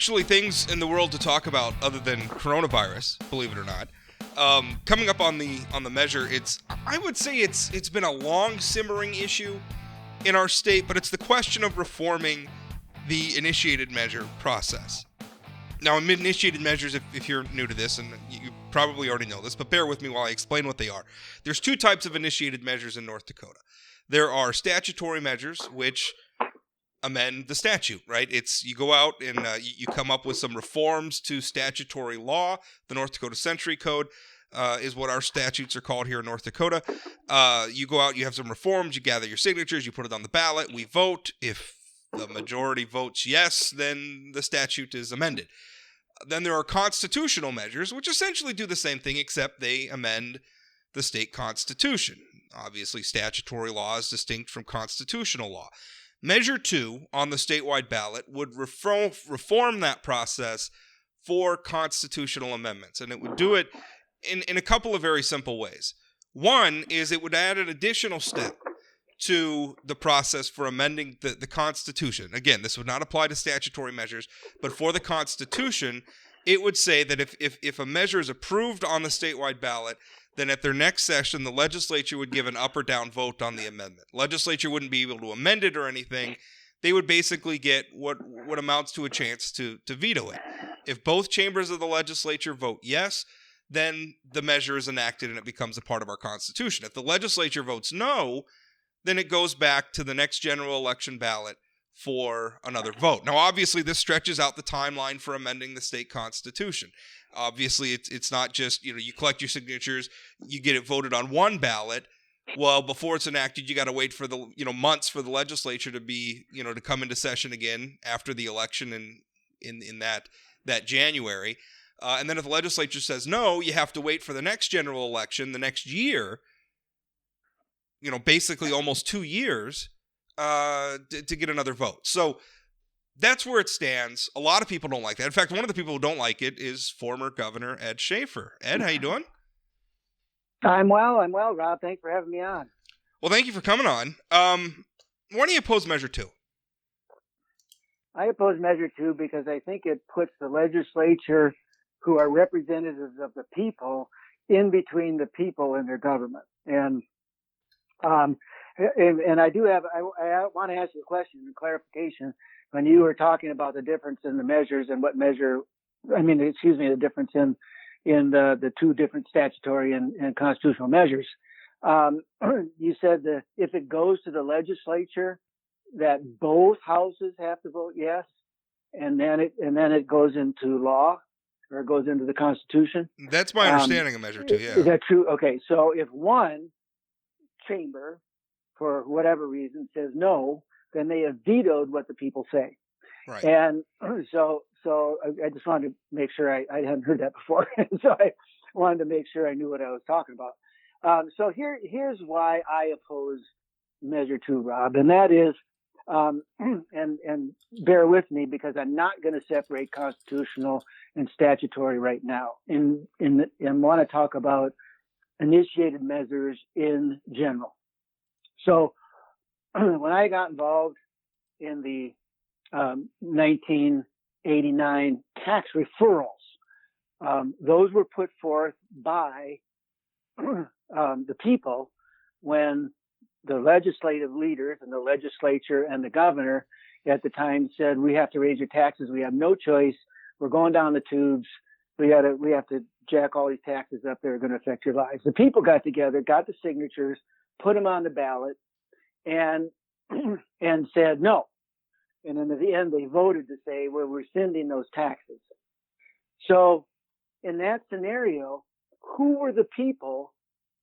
actually things in the world to talk about other than coronavirus, believe it or not. Coming up on the measure, I would say it's been a long simmering issue in our state, but it's the question of reforming the initiated measure process. Now, initiated measures, if you're new to this, and you probably already know this, but bear with me while I explain what they are. There's two types of initiated measures in North Dakota. There are statutory measures, which amend the statute, right? It's you go out and you come up with some reforms to statutory law. The North Dakota Century Code is what our statutes are called here in North Dakota. You go out, you have some reforms, you gather your signatures, you put it on the ballot, we vote. If the majority votes yes, then the statute is amended. Then there are constitutional measures, which essentially do the same thing, except they amend the state constitution. Obviously, statutory law is distinct from constitutional law. Measure 2 on the statewide ballot would reform that process for constitutional amendments, and it would do it in a couple of very simple ways. One is it would add an additional step to the process for amending the Constitution. Again, this would not apply to statutory measures, but for the Constitution, it would say that if a measure is approved on the statewide ballot, then at their next session, the legislature would give an up or down vote on the amendment. Legislature wouldn't be able to amend it or anything. They would basically get what amounts to a chance to veto it. If both chambers of the legislature vote yes, then the measure is enacted and it becomes a part of our Constitution. If the legislature votes no, then it goes back to the next general election ballot for another vote. Now, obviously, this stretches out the timeline for amending the state constitution. Obviously, it's not just, you collect your signatures, you get it voted on one ballot. Well, before it's enacted, you got to wait for the, months for the legislature to be, to come into session again after the election in that January. And then if the legislature says no, you have to wait for the next general election the next year, basically almost 2 years to get another vote. So that's where it stands. A lot of people don't like that. In fact, one of the people who don't like it is former Governor Ed Schafer. Ed, how you doing? I'm well, Rob. Thanks for having me on. Well, thank you for coming on. Why do you oppose Measure 2? I oppose Measure 2 because I think it puts the legislature, who are representatives of the people, in between the people and their government. And I do have, I want to ask you a question and clarification. When you were talking about the difference in the measures and the difference in the two different statutory and constitutional measures. You said that if it goes to the legislature, that both houses have to vote yes, and then it goes into law, or it goes into the Constitution. That's my understanding of Measure 2. Yeah. Is that true? Okay. So if one chamber, for whatever reason, says no, then they have vetoed what the people say. Right. And so I just wanted to make sure I hadn't heard that before. So I wanted to make sure I knew what I was talking about. So here's why I oppose Measure 2, Rob, and that is, and bear with me because I'm not going to separate constitutional and statutory right now, and want to talk about initiated measures in general. So when I got involved in the 1989 tax referrals, those were put forth by the people when the legislative leaders and the legislature and the governor at the time said, we have to raise your taxes. We have no choice. We're going down the tubes. We have to jack all these taxes up that are going to affect your lives. The people got together, got the signatures, put them on the ballot, and said no. And then at the end, they voted to say, well, we're rescinding those taxes. So in that scenario, who were the people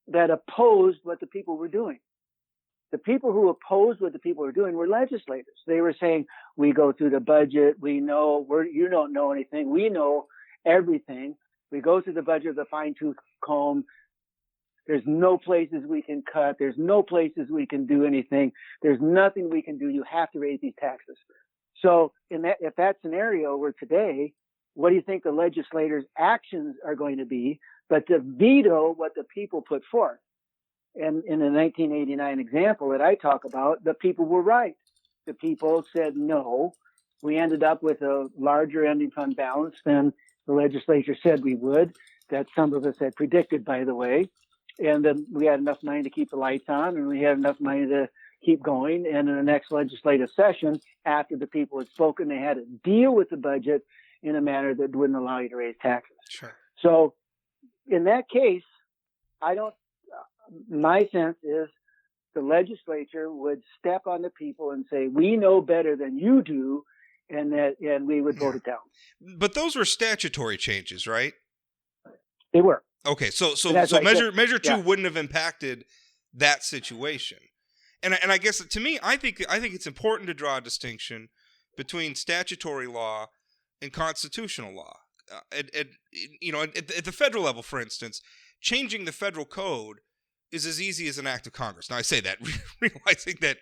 that opposed what the people were doing? The people who opposed what the people were doing were legislators. They were saying, we go through the budget. We know you don't know anything. We know everything. We go through the budget with a fine-tooth comb. There's no places we can cut. There's no places we can do anything. There's nothing we can do. You have to raise these taxes. So if that scenario were today, what do you think the legislators' actions are going to be but to veto what the people put forth? And in the 1989 example that I talk about, the people were right. The people said no. we ended up with a larger ending fund balance than the legislature said we would, that some of us had predicted, by the way. And then we had enough money to keep the lights on, and we had enough money to keep going. And in the next legislative session, after the people had spoken, they had to deal with the budget in a manner that wouldn't allow you to raise taxes. Sure. So in that case, my sense is the legislature would step on the people and say, we know better than you do, and we would vote it down. But those were statutory changes, right? They were. Okay, so right. measure 2 wouldn't have impacted that situation. And I guess to me, I think it's important to draw a distinction between statutory law and constitutional law. At the federal level, for instance, changing the federal code is as easy as an act of Congress. Now, I say that realizing that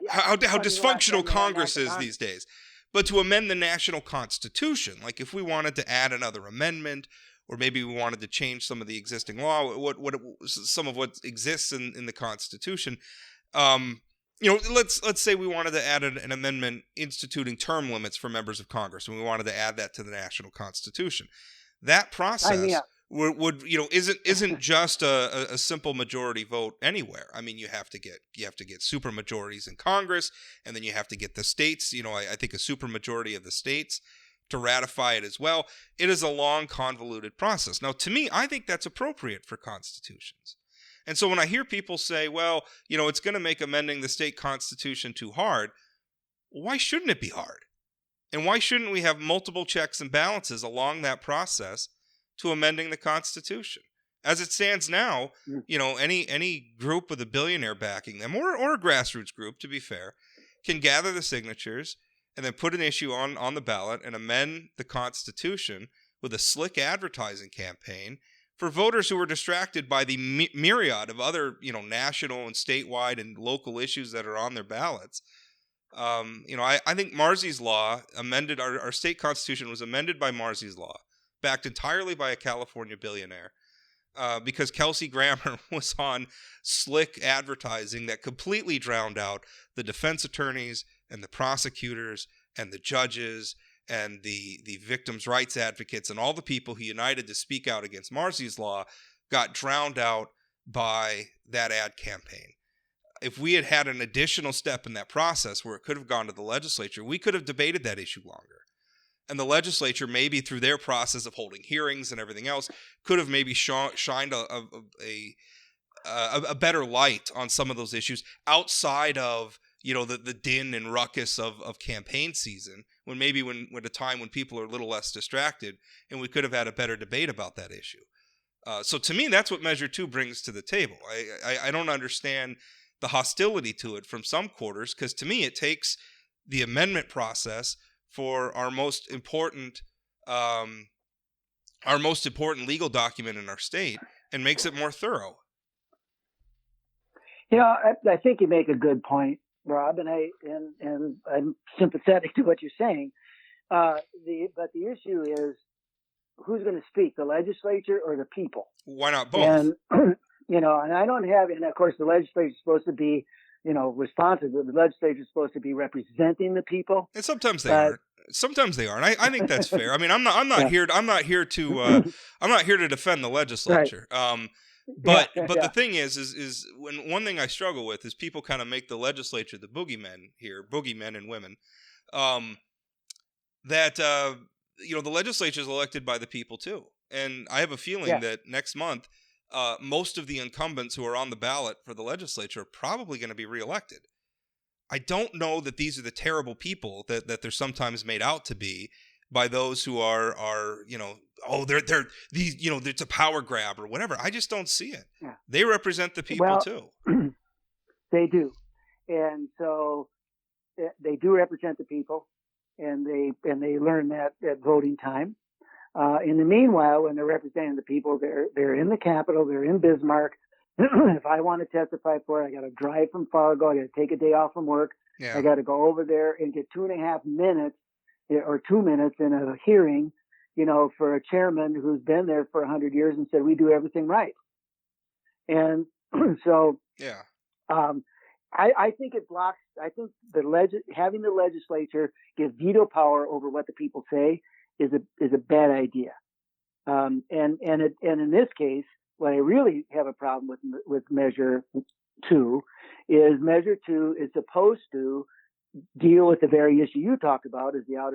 how dysfunctional Congress is these days. But to amend the national constitution, like if we wanted to add another amendment, or maybe we wanted to change some of the existing law, some of what exists in the Constitution. Let's say we wanted to add an amendment instituting term limits for members of Congress, and we wanted to add that to the national Constitution. That process isn't just a simple majority vote anywhere. I mean, you have to get super majorities in Congress, and then you have to get the states. I think a super majority of the states to ratify it as well. It is a long, convoluted process. Now, to me, I think that's appropriate for constitutions. And so when I hear people say, well, it's going to make amending the state constitution too hard, why shouldn't it be hard? And why shouldn't we have multiple checks and balances along that process to amending the Constitution? As it stands now, any group with a billionaire backing them, or a grassroots group, to be fair, can gather the signatures and then put an issue on the ballot and amend the Constitution with a slick advertising campaign for voters who are distracted by the myriad of other, national and statewide and local issues that are on their ballots. I think Marzy's law amended, our state constitution was amended by Marzy's law, backed entirely by a California billionaire, because Kelsey Grammer was on slick advertising that completely drowned out the defense attorneys and the prosecutors and the judges and the victims' rights advocates and all the people who united to speak out against Marzy's law got drowned out by that ad campaign. If we had had an additional step in that process where it could have gone to the legislature, we could have debated that issue longer. And the legislature, maybe through their process of holding hearings and everything else, could have maybe shined a better light on some of those issues outside of the din and ruckus of campaign season, when at a time when people are a little less distracted, and we could have had a better debate about that issue. So to me, that's what Measure 2 brings to the table. I don't understand the hostility to it from some quarters, because to me it takes the amendment process for our most important legal document in our state and makes it more thorough. I think you make a good point, Rob, and I'm sympathetic to what you're saying. But the issue is, who's going to speak, the legislature or the people? Why not both? And and I don't have, and of course the legislature is supposed to be, responsive. The legislature is supposed to be representing the people. And sometimes they aren't. Sometimes they aren't. I think that's fair. I mean, I'm not here to defend the legislature. Right. But the thing is when one thing I struggle with is people kind of make the legislature the boogeymen and women. The legislature is elected by the people too, and I have a feeling that next month, most of the incumbents who are on the ballot for the legislature are probably going to be reelected. I don't know that these are the terrible people that they're sometimes made out to be by those who are they're these, it's a power grab or whatever. I just don't see it. Yeah. They represent the people too. They do. And so they do represent the people, and they learn that at voting time. In the meanwhile, when they're representing the people, they're in the Capitol, they're in Bismarck. If I want to testify for it, I got to drive from Fargo. I got to take a day off from work. Yeah. I got to go over there and get 2.5 minutes or 2 minutes in a hearing, for a chairman who's been there for 100 years and said, we do everything right. And so, I think it blocks. I think having the legislature give veto power over what the people say is a bad idea. And in this case, what I really have a problem with Measure 2 is Measure 2 is supposed to deal with the very issue you talked about, is the out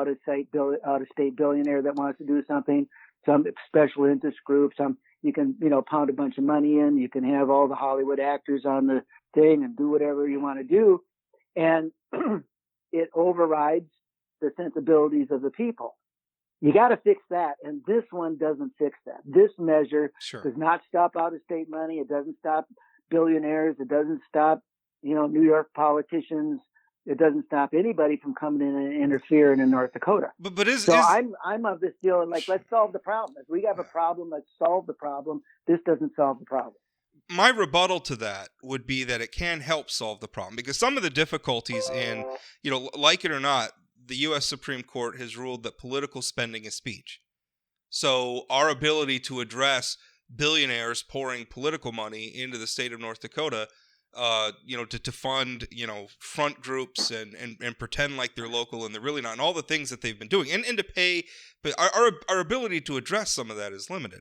of state billionaire that wants to do something, some special interest group, you can pound a bunch of money in, you can have all the Hollywood actors on the thing and do whatever you want to do, and it overrides the sensibilities of the people. You got to fix that, and this one doesn't fix that. This measure does not stop out-of-state money. It doesn't stop billionaires. It doesn't stop, New York politicians. It doesn't stop anybody from coming in and interfering in North Dakota. I'm of this deal, like, let's solve the problem. If we have a problem, let's solve the problem. This doesn't solve the problem. My rebuttal to that would be that it can help solve the problem, because some of the difficulties in, like it or not, the U.S. Supreme Court has ruled that political spending is speech. So our ability to address billionaires pouring political money into the state of North Dakota, to fund, front groups and pretend like they're local and they're really not, and all the things that they've been doing, and to pay, but our ability to address some of that is limited.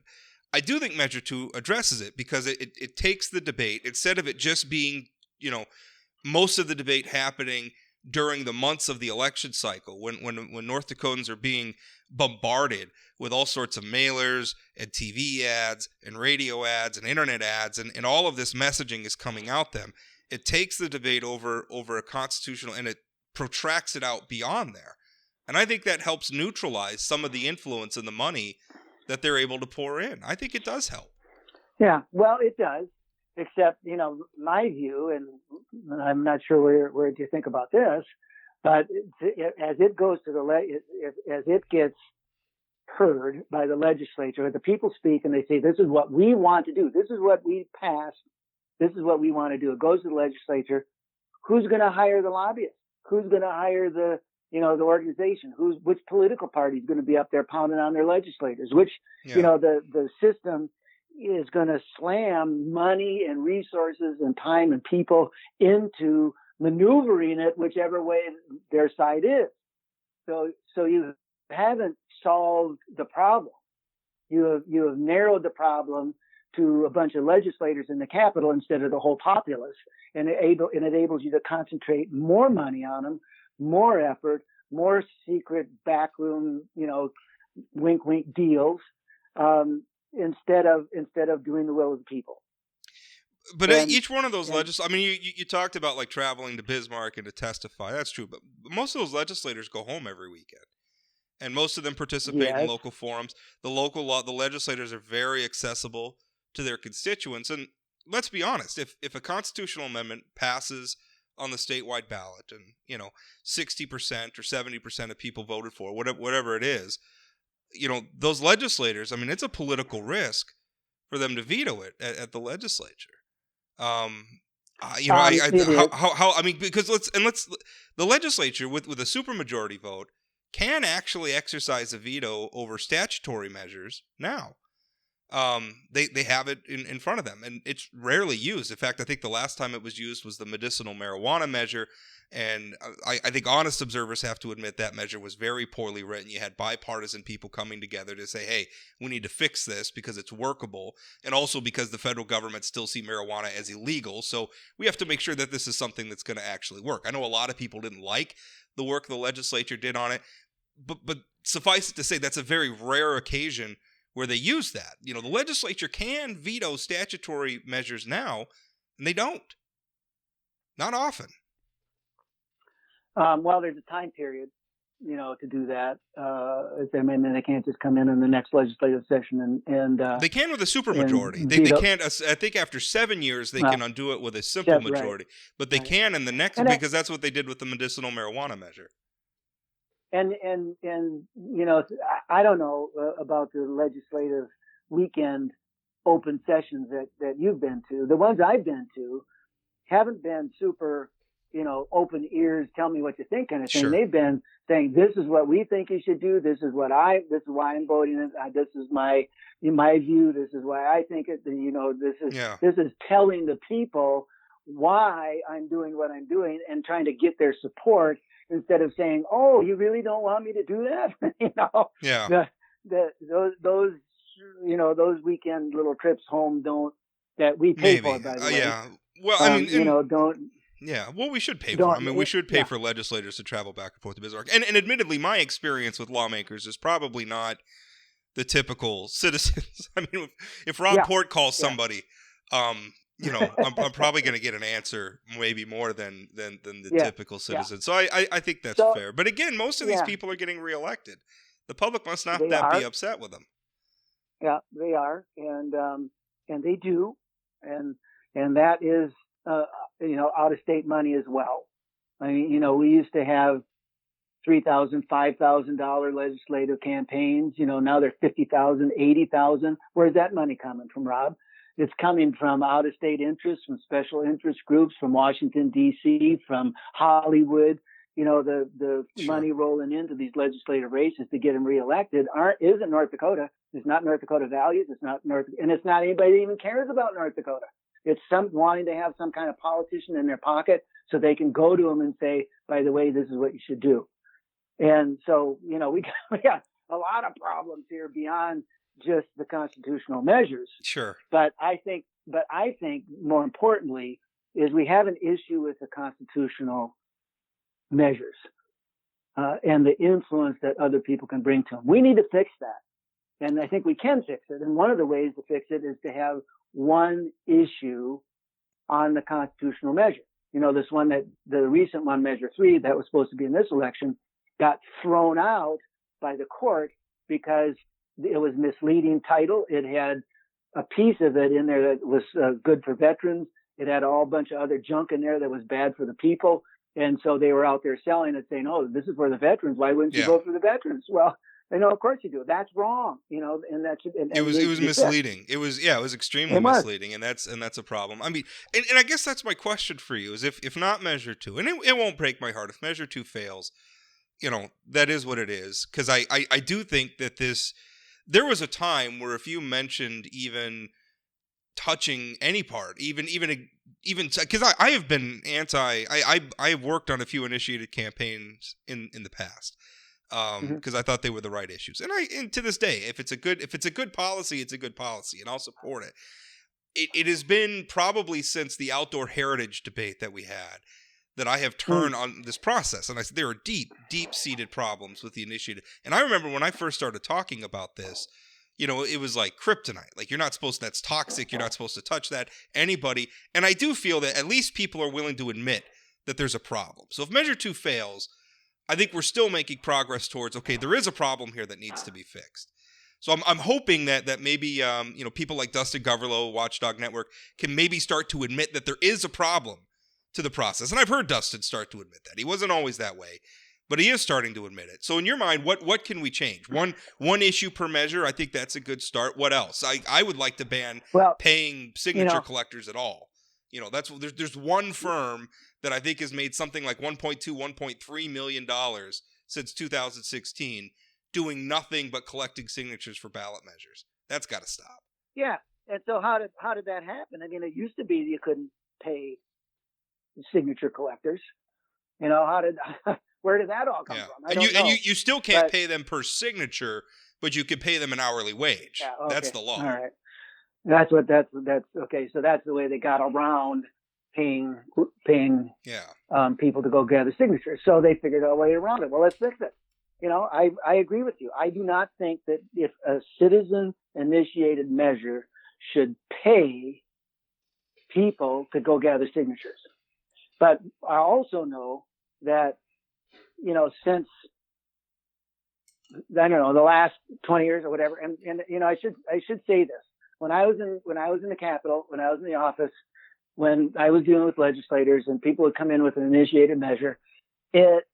I do think Measure 2 addresses it, because it takes the debate, instead of it just being, most of the debate happening during the months of the election cycle, when North Dakotans are being bombarded with all sorts of mailers and TV ads and radio ads and internet ads, and all of this messaging is coming out them. It takes the debate over a constitutional, and it protracts it out beyond there. And I think that helps neutralize some of the influence and the money that they're able to pour in. I think it does help. Yeah, well, it does. Except, my view, and I'm not sure where you think about this, but as it goes to as it gets heard by the legislature, the people speak and they say, this is what we want to do. This is what we passed. This is what we want to do. It goes to the legislature. Who's going to hire the lobbyists? Who's going to hire the organization? Which political party is going to be up there pounding on their legislators? The system is going to slam money and resources and time and people into maneuvering it whichever way their side is. So you haven't solved the problem. You have narrowed the problem to a bunch of legislators in the Capitol instead of the whole populace, and it enables you to concentrate more money on them, more effort, more secret backroom, wink wink deals. Instead of doing the will of the people. But each one of those you talked about like traveling to Bismarck and to testify. That's true, but most of those legislators go home every weekend, and most of them participate in local forums. The legislators are very accessible to their constituents. And let's be honest, if a constitutional amendment passes on the statewide ballot, and 60% or 70% of people voted for whatever it is, those legislators, it's a political risk for them to veto it at the legislature. Because the legislature with a supermajority vote can actually exercise a veto over statutory measures now. They have it in front of them, and it's rarely used. In fact, I think the last time it was used was the medicinal marijuana measure. And I think honest observers have to admit that measure was very poorly written. You had bipartisan people coming together to say, hey, we need to fix this because it's workable, and also because the federal government still see marijuana as illegal. So we have to make sure that this is something that's going to actually work. I know a lot of people didn't like the work the legislature did on it, but suffice it to say that's a very rare occasion where they use that. The legislature can veto statutory measures now, and they don't. Not often. Well, there's a time period, to do that. They can't just come in the next legislative session and they can with a supermajority. They can't. I think after 7 years they can undo it with a simple majority, right. But they can in the next, because that's what they did with the medicinal marijuana measure. And I don't know about the legislative weekend open sessions that you've been to. The ones I've been to haven't been super, open ears, tell me what you think kind of thing. Sure. They've been saying, this is what we think you should do. This is why I'm voting. This is my view. This is why I think it. This is telling the people why I'm doing what I'm doing and trying to get their support instead of saying, "Oh, you really don't want me to do that?" Yeah. Those weekend little trips home that we pay Maybe. for, by the way. Yeah. Well, I mean, Don't. yeah, well, we should pay for it. I Don't. mean, we should pay Yeah. for legislators to travel back and forth to Bismarck. And admittedly, my experience with lawmakers is probably not the typical citizens. I mean, if Rob Port calls somebody, I'm probably going to get an answer maybe more than the typical citizen. So I think that's fair. But again, most of these people are getting reelected. The public must not be upset with them. Yeah, they are, and they do, and that is out of state money as well. I mean, we used to have $3,000, $5,000 legislative campaigns. Now they're $50,000, $80,000. Where's that money coming from, Rob? It's coming from out of state interests, from special interest groups, from Washington D.C., from Hollywood. The money rolling into these legislative races to get them reelected isn't North Dakota. It's not North Dakota values. It's not and it's not anybody that even cares about North Dakota. It's some wanting to have some kind of politician in their pocket so they can go to them and say, by the way, this is what you should do. And so, we got a lot of problems here beyond just the constitutional measures. Sure. But I think more importantly is we have an issue with the constitutional measures and the influence that other people can bring to them. We need to fix that. And I think we can fix it. And one of the ways to fix it is to have one issue on the constitutional measure. This one the recent one, Measure 3, that was supposed to be in this election, got thrown out by the court because it was misleading title. It had a piece of it in there that was good for veterans. It had a whole bunch of other junk in there that was bad for the people. And so they were out there selling it, saying, "Oh, this is for the veterans. Why wouldn't you vote for the veterans?" Well, of course you do. That's wrong. And that should. And it was misleading. It was extremely misleading, and that's a problem. I mean, and I guess that's my question for you is if not Measure 2, and it won't break my heart if Measure 2 fails. That is what it is, because I do think that there was a time where if you mentioned even touching any part, even because I have been I've worked on a few initiated campaigns in the past because I thought they were the right issues, and to this day, if it's a good policy, it's a good policy, and I'll support it. It has been probably since the outdoor heritage debate that we had that I have turned on this process. And I said, there are deep-seated problems with the initiative. And I remember when I first started talking about this, it was like kryptonite. Like, you're not supposed to, that's toxic. You're not supposed to touch that. Anybody. And I do feel that at least people are willing to admit that there's a problem. So if Measure 2 fails, I think we're still making progress towards, okay, there is a problem here that needs to be fixed. So I'm hoping that maybe, people like Dustin Goverlow, Watchdog Network, can maybe start to admit that there is a problem to the process. And I've heard Dustin start to admit that. He wasn't always that way, but he is starting to admit it. So in your mind, what can we change? One issue per measure, I think that's a good start. What else? I would like to ban paying signature collectors at all. There's one firm that I think has made something like $1.3 million since 2016 doing nothing but collecting signatures for ballot measures. That's got to stop. Yeah. And so how did that happen? I mean, it used to be you couldn't pay signature collectors. Where did that all come from? And you still can't pay them per signature, but you can pay them an hourly wage. Yeah, okay. That's the law. All right. That's okay. So that's the way they got around paying people to go gather signatures. So they figured out a way around it. Well, let's fix it. I agree with you. I do not think that if a citizen initiated measure should pay people to go gather signatures. But I also know that, since, I don't know, the last 20 years or whatever, and I should say this. When I was in the Capitol, when I was in the office, when I was dealing with legislators and people would come in with an initiated measure, it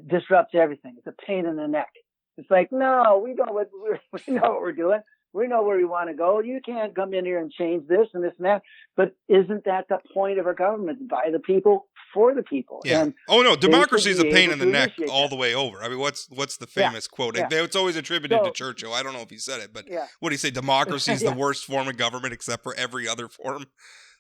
disrupts everything. It's a pain in the neck. It's like, no, we know what we're doing. We know where we want to go. You can't come in here and change this and this and that. But isn't that the point of our government? By the people, for the people. Yeah. And democracy is a pain in the neck all the way over. I mean, what's the famous quote? Yeah. It's always attributed to Churchill. I don't know if he said it, but what do you say? Democracy is the worst form of government except for every other form.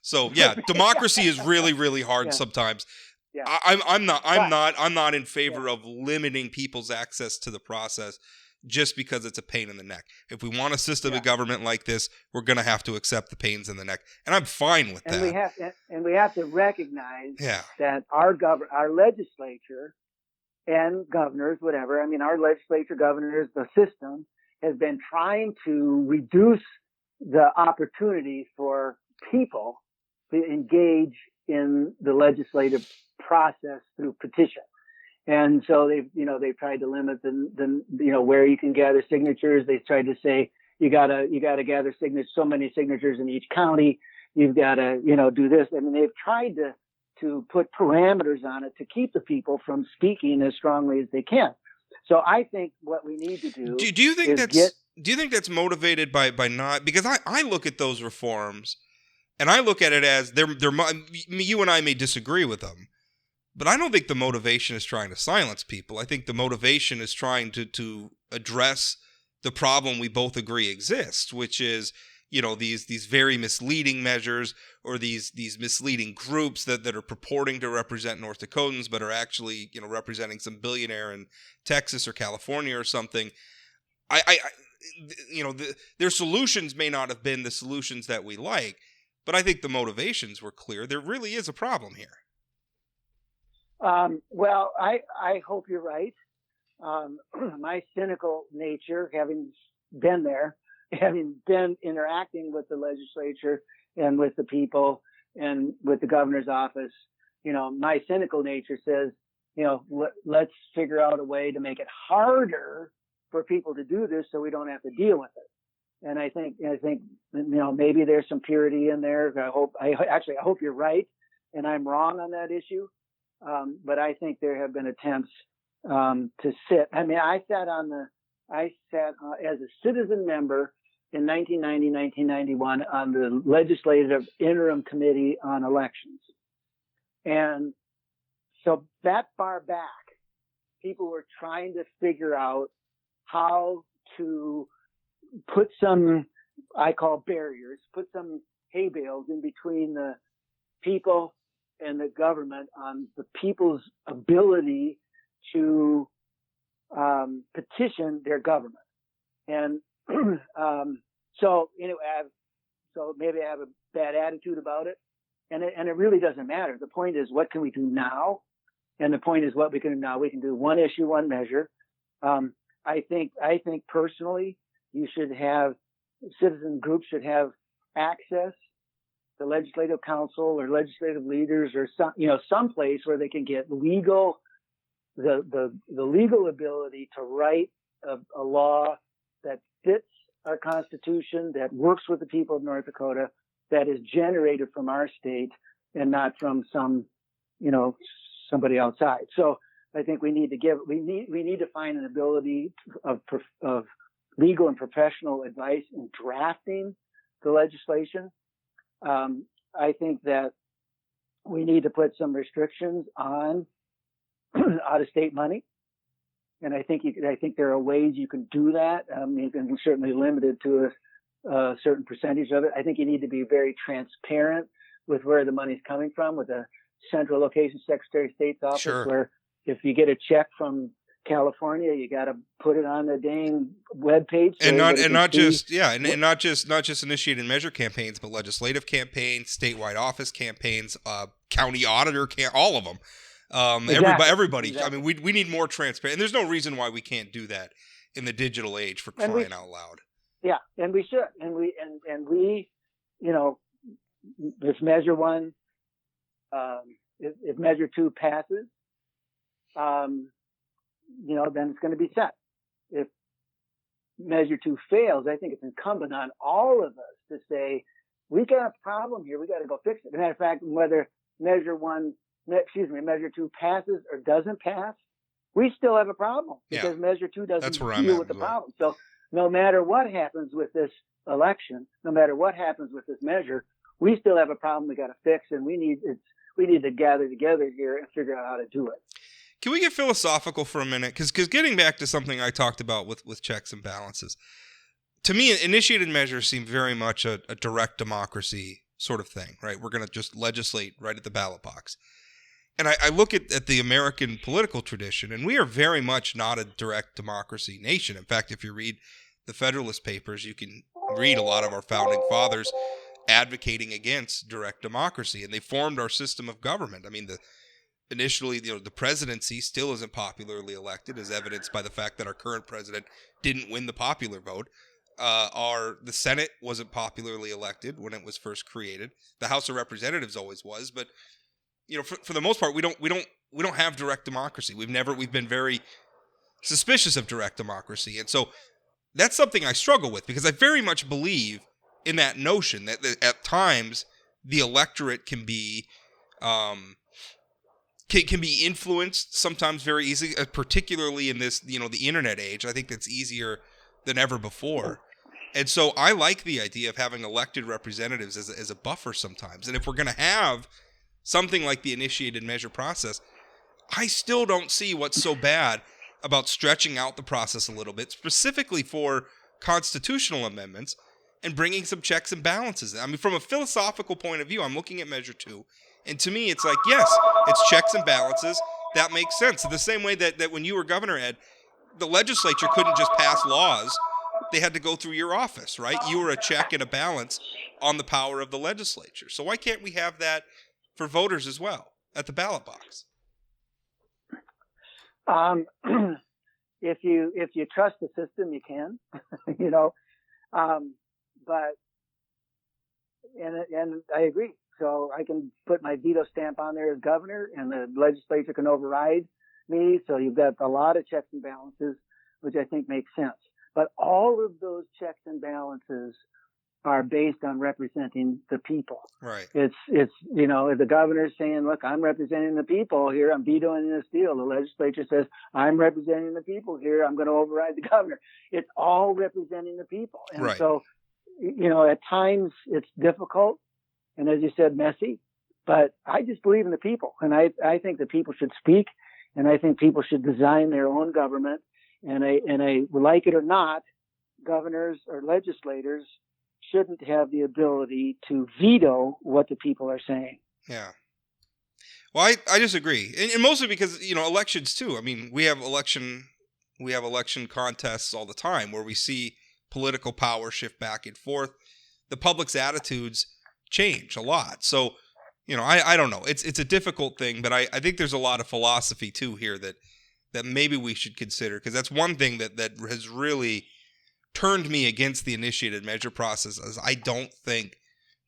So yeah, democracy is really, really hard Yeah. sometimes. Yeah. I'm not in favor Yeah. of limiting people's access to the process just because it's a pain in the neck. If we want a system of government like this, we're going to have to accept the pains in the neck, and I'm fine with that. We have to recognize Yeah. that our legislature and governors, whatever. I mean, our legislature, governors, the system has been trying to reduce the opportunity for people to engage in the legislative process through petition. And so they've tried to limit the where you can gather signatures. They tried to say you gotta gather signatures, so many signatures in each county. You've got to do this. I mean, they've tried to put parameters on it to keep the people from speaking as strongly as they can. So I think what we need to do. Do you think that's motivated by not, because I look at those reforms and I look at it as you and I may disagree with them. But I don't think the motivation is trying to silence people. I think the motivation is trying to address the problem we both agree exists, which is, these very misleading measures, or these misleading groups that are purporting to represent North Dakotans but are actually, representing some billionaire in Texas or California or something. Their solutions may not have been the solutions that we like, but I think the motivations were clear. There really is a problem here. Well, I hope you're right. My cynical nature, having been there, having been interacting with the legislature and with the people and with the governor's office, my cynical nature says, let's figure out a way to make it harder for people to do this so we don't have to deal with it. And I think maybe there's some purity in there. I hope you're right and I'm wrong on that issue. But I think there have been attempts to sit. I mean, I sat as a citizen member in 1990, 1991 on the Legislative Interim Committee on Elections. And so that far back, people were trying to figure out how to put some, I call barriers, put some hay bales in between the people and the government on the people's ability to petition their government. And so maybe I have a bad attitude about it, and it really doesn't matter. The point is, what can we do now? And the point is, what we can do now. We can do one issue, one measure. I think personally, citizen groups should have access to legislative council or legislative leaders or some place where they can get the legal ability to write a law that fits our Constitution, that works with the people of North Dakota, that is generated from our state and not from somebody outside. So I think we need to find an ability of legal and professional advice in drafting the legislation. I think that we need to put some restrictions on out-of-state money, and I think there are ways you can do that. You can certainly limit it to a certain percentage of it. I think you need to be very transparent with where the money's coming from, with the central location Secretary of State's office, Sure. Where if you get a check from California, you got to put it on the dang webpage, and not just initiate and measure campaigns, but legislative campaigns, statewide office campaigns, county auditor all of them. Everybody. Exactly. I mean, we need more transparency, and there's no reason why we can't do that in the digital age, for crying out loud. Yeah, and we should, and we, if measure one, if measure two passes, then it's going to be set. If measure two fails, I think it's incumbent on all of us to say, we got a problem here. We got to go fix it. As a matter of fact, whether measure two passes or doesn't pass, we still have a problem because measure two doesn't deal with the problem. So no matter what happens with this election, no matter what happens with this measure, we still have a problem we got to fix, and we need to gather together here and figure out how to do it. Can we get philosophical for a minute? Because getting back to something I talked about with checks and balances, to me, initiated measures seem very much a direct democracy sort of thing, right? We're going to just legislate right at the ballot box. And I look at the American political tradition, and we are very much not a direct democracy nation. In fact, if you read the Federalist Papers, you can read a lot of our founding fathers advocating against direct democracy, and they formed our system of government. I mean, initially, the presidency still isn't popularly elected, as evidenced by the fact that our current president didn't win the popular vote. The Senate wasn't popularly elected when it was first created. The House of Representatives always was, but for the most part, we don't have direct democracy. We've been very suspicious of direct democracy, and so that's something I struggle with, because I very much believe in that notion that at times the electorate can be influenced sometimes very easily, particularly in this the internet age. I think that's easier than ever before. And so I like the idea of having elected representatives as a buffer sometimes. And if we're going to have something like the initiated measure process, I still don't see what's so bad about stretching out the process a little bit, specifically for constitutional amendments, and bringing some checks and balances. I mean, from a philosophical point of view, I'm looking at Measure 2, and to me, it's like, yes, it's checks and balances. That makes sense. In the same way that when you were governor, Ed, the legislature couldn't just pass laws. They had to go through your office, right? You were a check and a balance on the power of the legislature. So why can't we have that for voters as well at the ballot box? If you trust the system, you can, but I agree. So I can put my veto stamp on there as governor, and the legislature can override me. So you've got a lot of checks and balances, which I think makes sense. But all of those checks and balances are based on representing the people. Right. It's the governor's saying, look, I'm representing the people here. I'm vetoing this deal. The legislature says, I'm representing the people here. I'm going to override the governor. It's all representing the people. And right. So, at times it's difficult. And as you said, messy, but I just believe in the people. And I think the people should speak, and I think people should design their own government. And I like it or not, governors or legislators shouldn't have the ability to veto what the people are saying. Yeah. Well, I disagree. And mostly because, elections too. I mean, we have election contests all the time where we see political power shift back and forth. The public's attitudes change a lot. So, I don't know. It's a difficult thing, but I think there's a lot of philosophy too here that maybe we should consider, because that's one thing that has really turned me against the initiated measure process. Is I don't think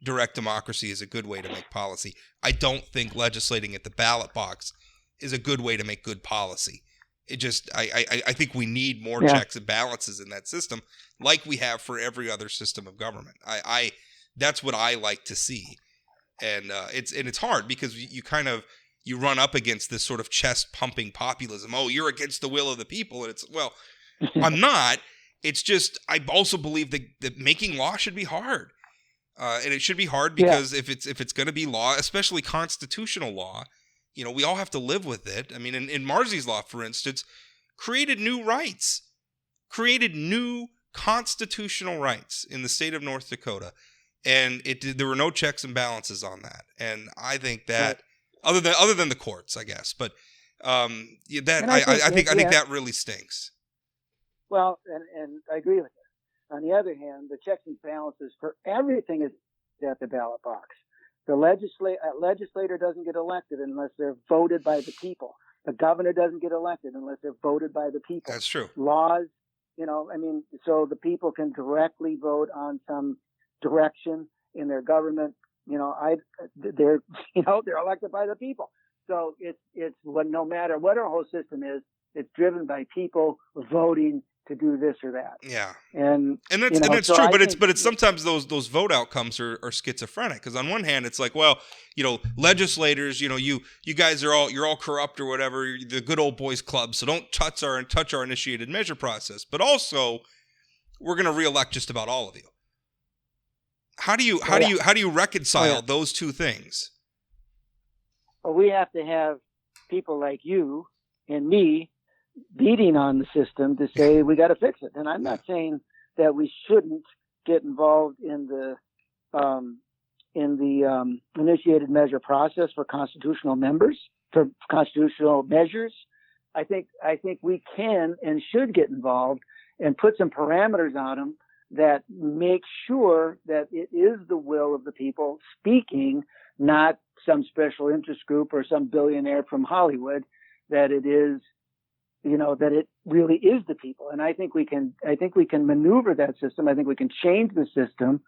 direct democracy is a good way to make policy. I don't think legislating at the ballot box is a good way to make good policy. It just, I think we need more checks and balances in that system, like we have for every other system of government. That's what I like to see, and it's hard because you run up against this sort of chest pumping populism. Oh, you're against the will of the people, and it's, well, I'm not. It's just I also believe that making law should be hard, and it should be hard because if it's going to be law, especially constitutional law, we all have to live with it. I mean, in Marzy's law, for instance, created new constitutional rights in the state of North Dakota. And there were no checks and balances on that. And I think that other than the courts, I guess, but I think that really stinks. Well, and I agree with you. On the other hand, the checks and balances for everything is at the ballot box. The legislator doesn't get elected unless they're voted by the people. The governor doesn't get elected unless they're voted by the people. That's true. Laws, so the people can directly vote on some direction in their government. They're elected by the people. So it's no matter what our whole system is, it's driven by people voting to do this or that. Yeah. And that's true, but it's sometimes those vote outcomes are schizophrenic, because on one hand it's like, well, legislators, you guys you're all corrupt or whatever, you're the good old boys club, so don't touch our initiated measure process. But also we're going to reelect just about all of you. How do you reconcile those two things? Well, we have to have people like you and me beating on the system to say we got to fix it. And I'm not saying that we shouldn't get involved in the in the initiated measure process for constitutional measures. I think we can and should get involved and put some parameters on them that make sure that it is the will of the people speaking, not some special interest group or some billionaire from Hollywood, that it is, that it really is the people. And I think we can maneuver that system. I think we can change the system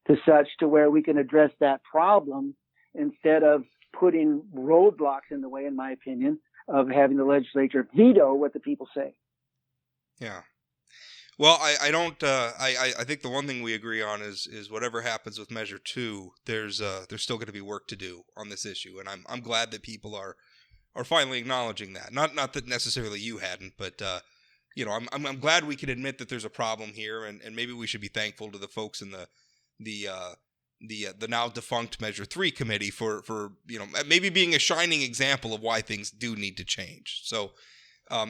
to such to where we can address that problem instead of putting roadblocks in the way, in my opinion, of having the legislature veto what the people say. Yeah. Well, I don't. I think the one thing we agree on is whatever happens with Measure 2, there's still going to be work to do on this issue, and I'm glad that people are finally acknowledging that. Not that necessarily you hadn't, but I'm glad we can admit that there's a problem here, and maybe we should be thankful to the folks in the now defunct Measure 3 committee for maybe being a shining example of why things do need to change. So.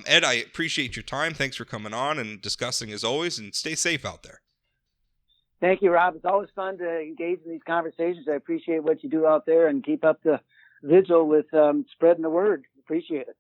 Ed, I appreciate your time. Thanks for coming on and discussing as always, and stay safe out there. Thank you, Rob. It's always fun to engage in these conversations. I appreciate what you do out there, and keep up the vigil with spreading the word. Appreciate it.